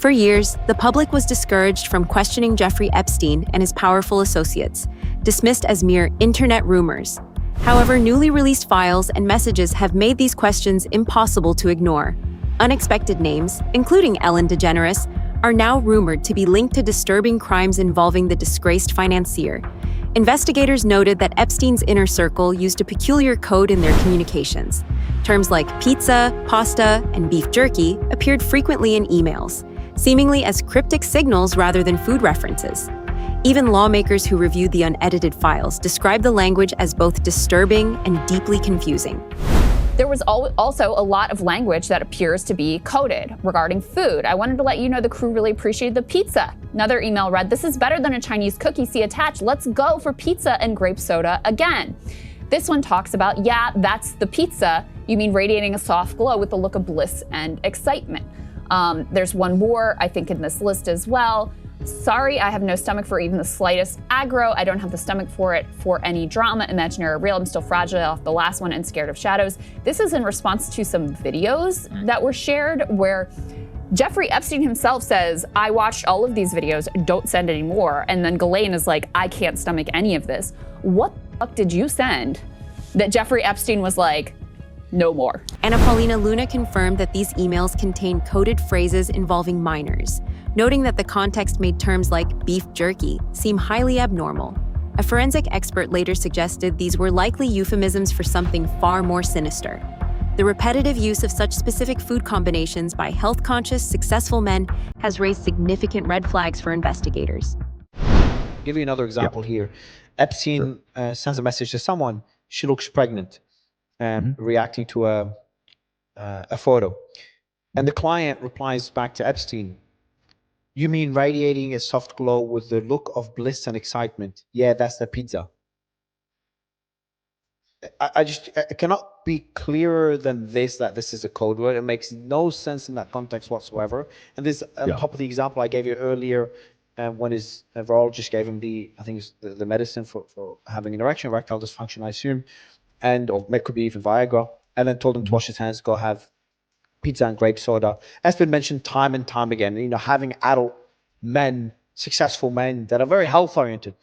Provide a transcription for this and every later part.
For years, the public was discouraged from questioning Jeffrey Epstein and his powerful associates, dismissed as mere internet rumors. However, newly released files and messages have made these questions impossible to ignore. Unexpected names, including Ellen DeGeneres, are now rumored to be linked to disturbing crimes involving the disgraced financier. Investigators noted that Epstein's inner circle used a peculiar code in their communications. Terms like pizza, pasta, and beef jerky appeared frequently in emails, seemingly as cryptic signals rather than food references. Even lawmakers who reviewed the unedited files described the language as both disturbing and deeply confusing. There was also a lot of language that appears to be coded regarding food. I wanted to let you know the crew really appreciated the pizza. Another email read, "This is better than a Chinese cookie, see attached. Let's go for pizza and grape soda again." This one talks about, yeah, that's the pizza. You mean radiating a soft glow with the look of bliss and excitement. There's one more, I think, in this list as well. Sorry, I have no stomach for even the slightest aggro. I don't have the stomach for it for any drama, imaginary or real. I'm still fragile off the last one and scared of shadows. This is in response to some videos that were shared where Jeffrey Epstein himself says, I watched all of these videos, don't send any more. And then Ghislaine is like, I can't stomach any of this. What the fuck did you send that Jeffrey Epstein was like, no more? Anna Paulina Luna confirmed that these emails contain coded phrases involving minors, noting that the context made terms like beef jerky seem highly abnormal. A forensic expert later suggested these were likely euphemisms for something far more sinister. The repetitive use of such specific food combinations by health-conscious, successful men has raised significant red flags for investigators. I'll give you another example here. Epstein sends a message to someone. She looks pregnant, reacting to a photo. And the client replies back to Epstein, "You mean radiating a soft glow with the look of bliss and excitement? Yeah, that's the pizza." I cannot be clearer than this, that this is a code word. It makes no sense in that context whatsoever. And this, on top of the example I gave you earlier, when his virologist gave him the medicine for having an erection, erectile dysfunction, I assume, or it could be even Viagra, and then told him to wash his hands, go have pizza and grape soda. That's been mentioned time and time again. You know, having adult men, successful men that are very health oriented,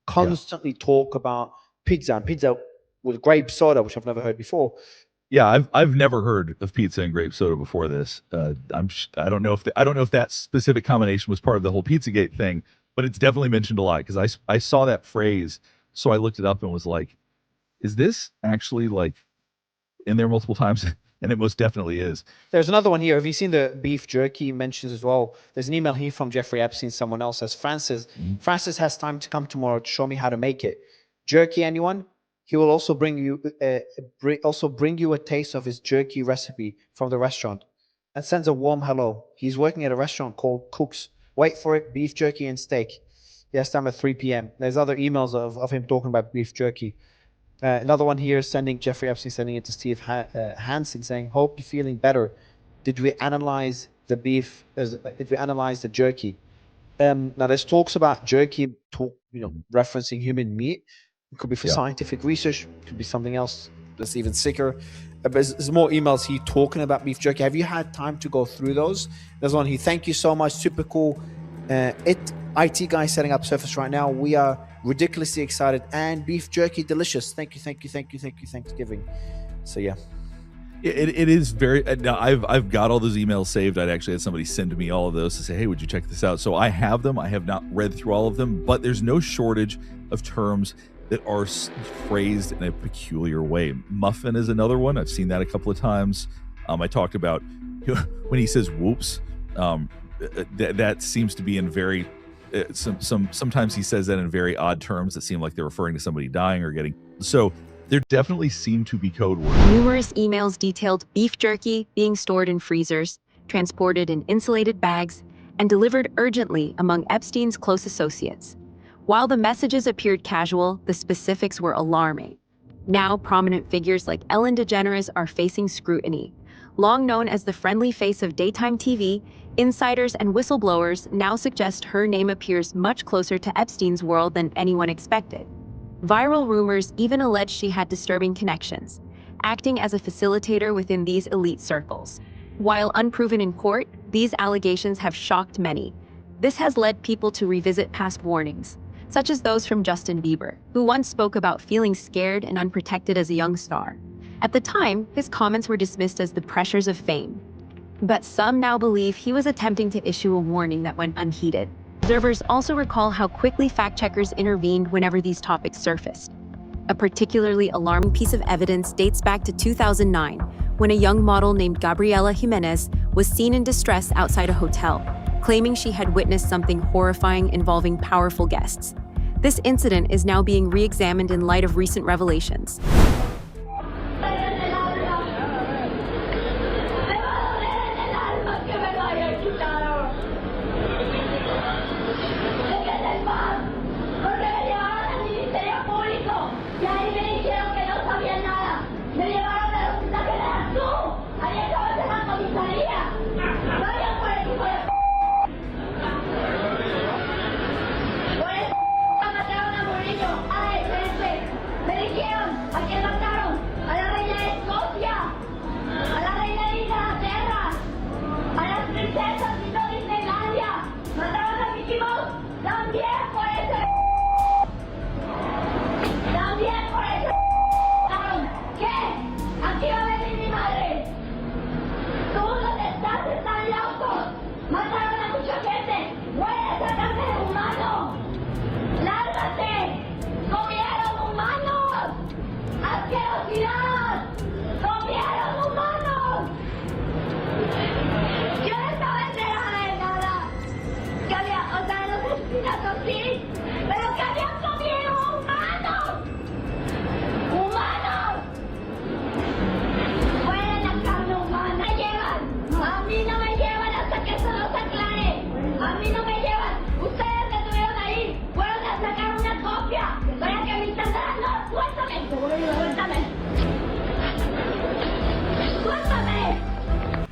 constantly talk about pizza and pizza with grape soda, which I've never heard before. Yeah, I've never heard of pizza and grape soda before this. I don't know if that specific combination was part of the whole Pizzagate thing, but it's definitely mentioned a lot because I saw that phrase, so I looked it up and was like, is this actually like in there multiple times? And it most definitely is. There's another one here. Have you seen the beef jerky mentions as well? There's an email here from Jeffrey Epstein. Someone else says, Francis has time to come tomorrow to show me how to make it. Jerky, anyone? He will also bring you a taste of his jerky recipe from the restaurant, and sends a warm hello. He's working at a restaurant called Cook's. Wait for it, beef jerky and steak. Yes, time at 3 p.m. There's other emails of him talking about beef jerky. Another one here, Jeffrey Epstein sending it to Steve Hansen, saying, hope you're feeling better. Did we analyze the beef? Did we analyze the jerky? Now there's talks about jerky, referencing human meat. It could be for scientific research. It could be something else that's even sicker. There's more emails here talking about beef jerky. Have you had time to go through those? There's one here. Thank you so much. Super cool. IT guy setting up Surface right now. We are ridiculously excited, and beef jerky delicious. Thank you, Thanksgiving. So yeah. It is very. Now I've got all those emails saved. I'd actually had somebody send to me all of those to say, hey, would you check this out? So I have them. I have not read through all of them, but there's no shortage of terms that are phrased in a peculiar way. Muffin is another one. I've seen that a couple of times. I talked about when he says whoops. That seems to be in very sometimes he says that in very odd terms that seem like they're referring to somebody dying or getting. So there definitely seem to be code words. Numerous emails detailed beef jerky being stored in freezers, transported in insulated bags, and delivered urgently among Epstein's close associates. While the messages appeared casual, the specifics were alarming. Now, prominent figures like Ellen DeGeneres are facing scrutiny. Long known as the friendly face of daytime TV, insiders and whistleblowers now suggest her name appears much closer to Epstein's world than anyone expected. Viral rumors even allege she had disturbing connections, acting as a facilitator within these elite circles. While unproven in court, These allegations have shocked many. This has led people to revisit past warnings, such as those from Justin Bieber, who once spoke about feeling scared and unprotected as a young star. At the time, his comments were dismissed as the pressures of fame. But some now believe he was attempting to issue a warning that went unheeded. Observers also recall how quickly fact-checkers intervened whenever these topics surfaced. A particularly alarming piece of evidence dates back to 2009, when a young model named Gabriela Jimenez was seen in distress outside a hotel, claiming she had witnessed something horrifying involving powerful guests. This incident is now being re-examined in light of recent revelations.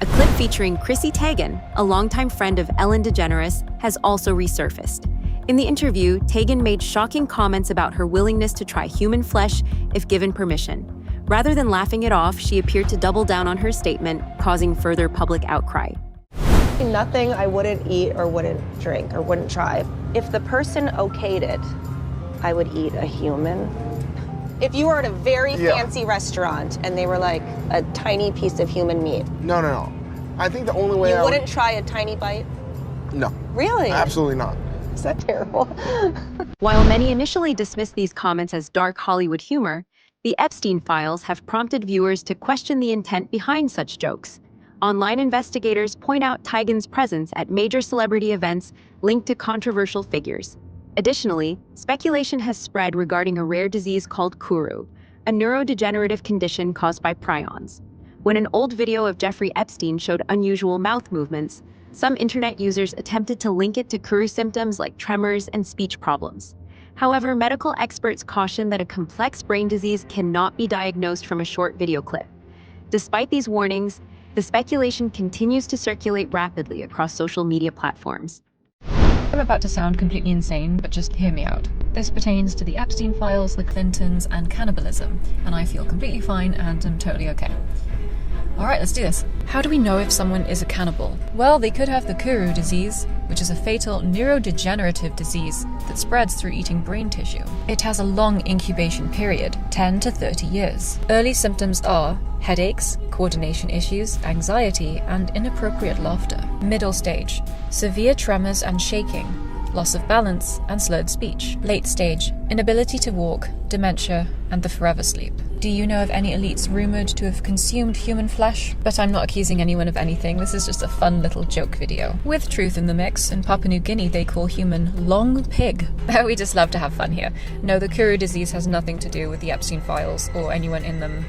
A clip featuring Chrissy Teigen, a longtime friend of Ellen DeGeneres, has also resurfaced. In the interview, Teigen made shocking comments about her willingness to try human flesh if given permission. Rather than laughing it off, she appeared to double down on her statement, causing further public outcry. Nothing I wouldn't eat or wouldn't drink or wouldn't try. If the person okayed it, I would eat a human. If you were at a very fancy restaurant and they were like a tiny piece of human meat. No. I think the only way you wouldn't try a tiny bite? No. Really? Absolutely not. Is that terrible? While many initially dismissed these comments as dark Hollywood humor, the Epstein files have prompted viewers to question the intent behind such jokes. Online investigators point out Teigen's presence at major celebrity events linked to controversial figures. Additionally, speculation has spread regarding a rare disease called Kuru, a neurodegenerative condition caused by prions. When an old video of Jeffrey Epstein showed unusual mouth movements, some internet users attempted to link it to Kuru symptoms like tremors and speech problems. However, medical experts caution that a complex brain disease cannot be diagnosed from a short video clip. Despite these warnings, the speculation continues to circulate rapidly across social media platforms. I'm about to sound completely insane, but just hear me out. This pertains to the Epstein files, the Clintons, and cannibalism, and I feel completely fine and am totally okay. Alright, let's do this. How do we know if someone is a cannibal? Well, they could have the Kuru disease, which is a fatal neurodegenerative disease that spreads through eating brain tissue. It has a long incubation period, 10 to 30 years. Early symptoms are headaches, coordination issues, anxiety, and inappropriate laughter. Middle stage, severe tremors and shaking, loss of balance and slurred speech. Late stage, inability to walk, dementia, and the forever sleep. Do you know of any elites rumored to have consumed human flesh? But I'm not accusing anyone of anything, this is just a fun little joke video. With truth in the mix, in Papua New Guinea they call human long pig. We just love to have fun here. No, the Kuru disease has nothing to do with the Epstein files or anyone in them.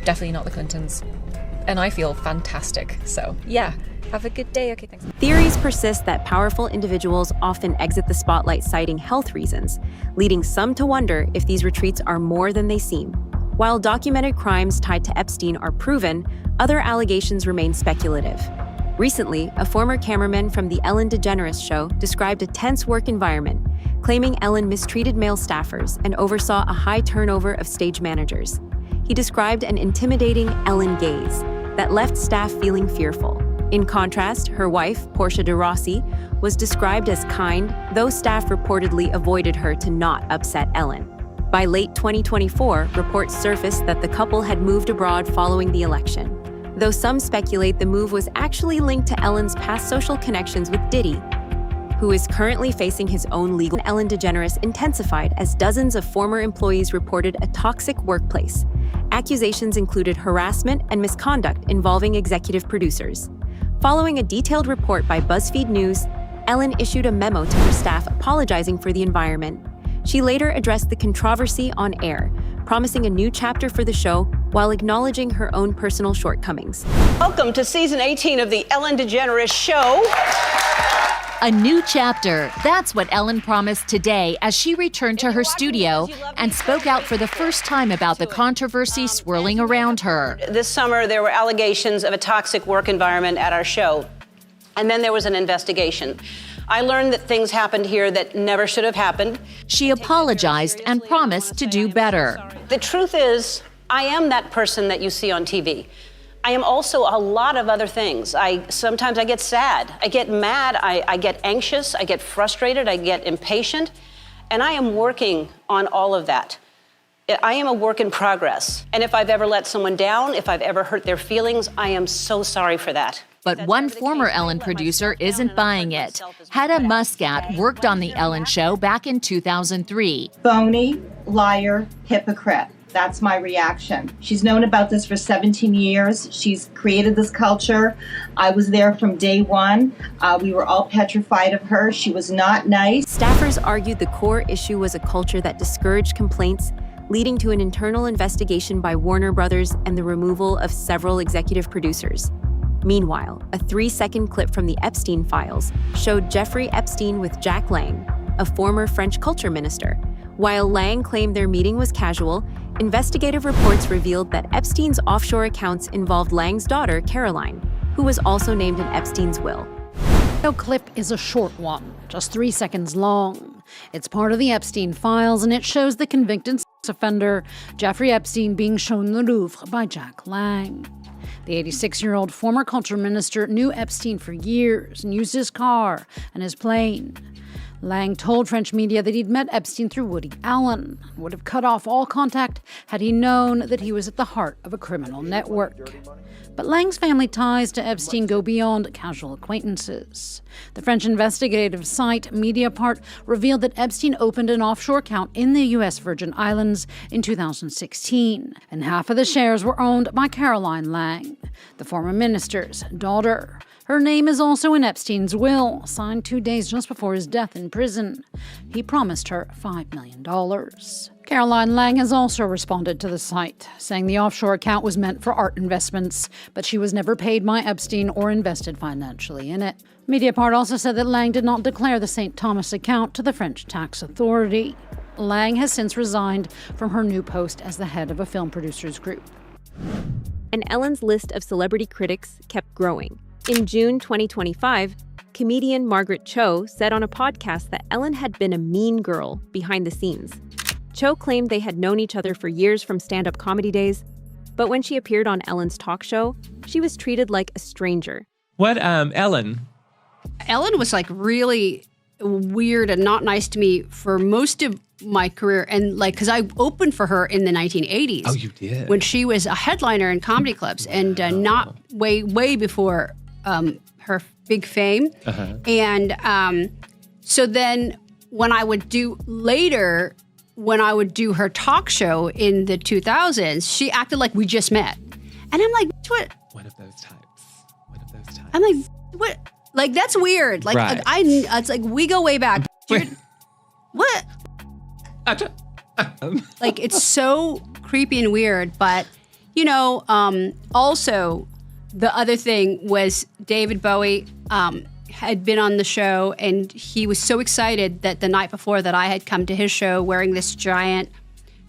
Definitely not the Clintons. And I feel fantastic, so yeah. Have a good day. Okay, thanks. Theories persist that powerful individuals often exit the spotlight citing health reasons, leading some to wonder if these retreats are more than they seem. While documented crimes tied to Epstein are proven, other allegations remain speculative. Recently, a former cameraman from the Ellen DeGeneres show described a tense work environment, claiming Ellen mistreated male staffers and oversaw a high turnover of stage managers. He described an intimidating Ellen gaze that left staff feeling fearful. In contrast, her wife, Portia de Rossi, was described as kind, though staff reportedly avoided her to not upset Ellen. By late 2024, reports surfaced that the couple had moved abroad following the election, though some speculate the move was actually linked to Ellen's past social connections with Diddy, who is currently facing his own legal. Ellen DeGeneres intensified as dozens of former employees reported a toxic workplace. Accusations included harassment and misconduct involving executive producers. Following a detailed report by BuzzFeed News, Ellen issued a memo to her staff apologizing for the environment. She later addressed the controversy on air, promising a new chapter for the show while acknowledging her own personal shortcomings. Welcome to season 18 of the Ellen DeGeneres Show. A new chapter. That's what Ellen promised today as she returned to her studio and spoke out for the first time about the controversy swirling around her. This summer, there were allegations of a toxic work environment at our show, and then there was an investigation. I learned that things happened here that never should have happened. She apologized and promised to do better. The truth is, I am that person that you see on TV. I am also a lot of other things. Sometimes I get sad, I get mad, I get anxious, I get frustrated, I get impatient, and I am working on all of that. I am a work in progress. And if I've ever let someone down, if I've ever hurt their feelings, I am so sorry for that. But one former Ellen producer isn't buying it. Hedda Muscat worked on The Ellen Show back in 2003. Phony, liar, hypocrite. That's my reaction. She's known about this for 17 years. She's created this culture. I was there from day one. We were all petrified of her. She was not nice. Staffers argued the core issue was a culture that discouraged complaints, leading to an internal investigation by Warner Brothers and the removal of several executive producers. Meanwhile, a 3-second clip from the Epstein files showed Jeffrey Epstein with Jack Lang, a former French culture minister. While Lang claimed their meeting was casual, investigative reports revealed that Epstein's offshore accounts involved Lang's daughter, Caroline, who was also named in Epstein's will. The clip is a short one, just 3 seconds long. It's part of the Epstein files, and it shows the convicted sex offender, Jeffrey Epstein, being shown the Louvre by Jack Lang. The 86-year-old former culture minister knew Epstein for years and used his car and his plane. Lang told French media that he'd met Epstein through Woody Allen and would have cut off all contact had he known that he was at the heart of a criminal network. But Lang's family ties to Epstein go beyond casual acquaintances. The French investigative site Mediapart revealed that Epstein opened an offshore account in the U.S. Virgin Islands in 2016, and half of the shares were owned by Caroline Lang, the former minister's daughter. Her name is also in Epstein's will, signed 2 days just before his death in prison. He promised her $5 million. Caroline Lang has also responded to the site, saying the offshore account was meant for art investments, but she was never paid by Epstein or invested financially in it. Mediapart also said that Lang did not declare the St. Thomas account to the French tax authority. Lang has since resigned from her new post as the head of a film producers group. And Ellen's list of celebrity critics kept growing. In June 2025, comedian Margaret Cho said on a podcast that Ellen had been a mean girl behind the scenes. Cho claimed they had known each other for years from stand-up comedy days, but when she appeared on Ellen's talk show, she was treated like a stranger. What, Ellen? Ellen was like really weird and not nice to me for most of my career, and like because I opened for her in the 1980s. Oh, you did? When she was a headliner in comedy clubs, and not way before her big fame. And so then when I would do her talk show in the 2000s, she acted like we just met. And I'm like, what? One of those types. I'm like, what? Like, that's weird. Like, right. It's like, we go way back. What? Like, it's so creepy and weird. But, you know, also, the other thing was David Bowie had been on the show, and he was so excited that the night before that I had come to his show wearing this giant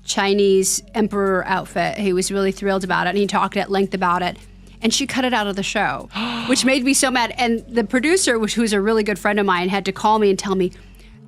Chinese emperor outfit. He was really thrilled about it, and he talked at length about it. And she cut it out of the show, which made me so mad. And the producer, who's a really good friend of mine, had to call me and tell me,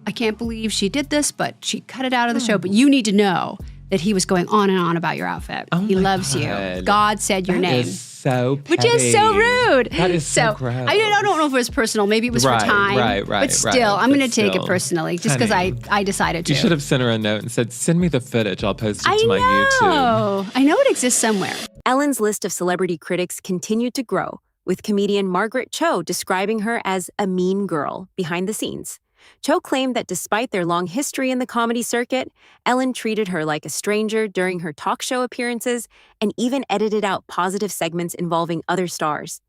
I can't believe she did this, but she cut it out of the show. But you need to know that he was going on and on about your outfit. He loves you. God said your name. so petty. Which is so rude. That is so I gross. don't know if it was personal. Maybe it was Right, for time. right, But still, I'm going to take it still. personally just because Honey, I decided to. You should have sent her a note and said, send me the footage. I'll post it to my YouTube. I know it exists somewhere. Ellen's list of celebrity critics continued to grow, with comedian Margaret Cho describing her as a mean girl behind the scenes. Cho claimed that despite their long history in the comedy circuit, Ellen treated her like a stranger during her talk show appearances and even edited out positive segments involving other stars.